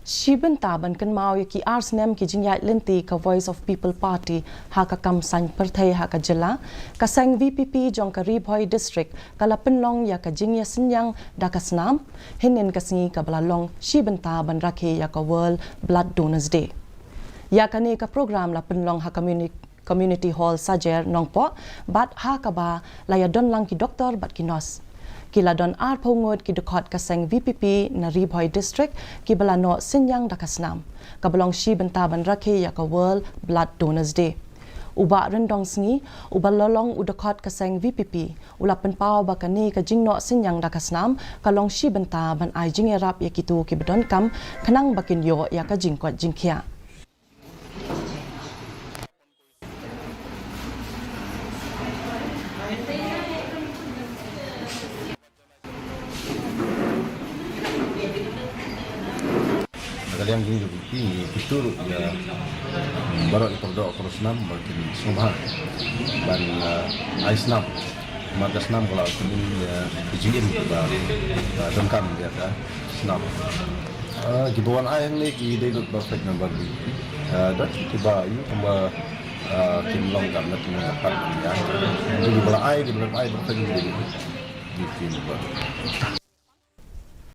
Shiben taban kan mau ki arsnem ki jingyat lenti ka Voice of People Party ha ka kam sang perthai ha ka jela ka sang VPP jong ka Ribhoi district kala penlong ya ka jingya senyang da ka snam hinin ka singi ka balalong shiben taban rakhe ya ka World Blood Donors Day ya ka ne ka program la penlong ha community hall sajer nongpo bat ha ka ba la ya don lang ki doktor bat ki nos kila don ar pongod ki dekot kaseng VPP na Ribhoi district ki balano senyang dakasnam kabalong shi bentaban rakhe ya ka World Blood Donors Day uba rendong singi uba lolong udakot kaseng VPP ulapen pau bakani ka jingno senyang dakasnam kalong shi bentaban ai jingerap ya kitu ki bedon kam kanang bakin yo ya ka jingkot jingkhia Kalian gini ini pistur ya baru diperdoa terus enam makin semua dan ais enam markas enam kalau ini ya dijin dengkam dia kan enam gibuan ayam lagi dia ikut perfect number di dan tiba ini tambah tim longgam dan tim dapat ya jadi bola air perfect di tim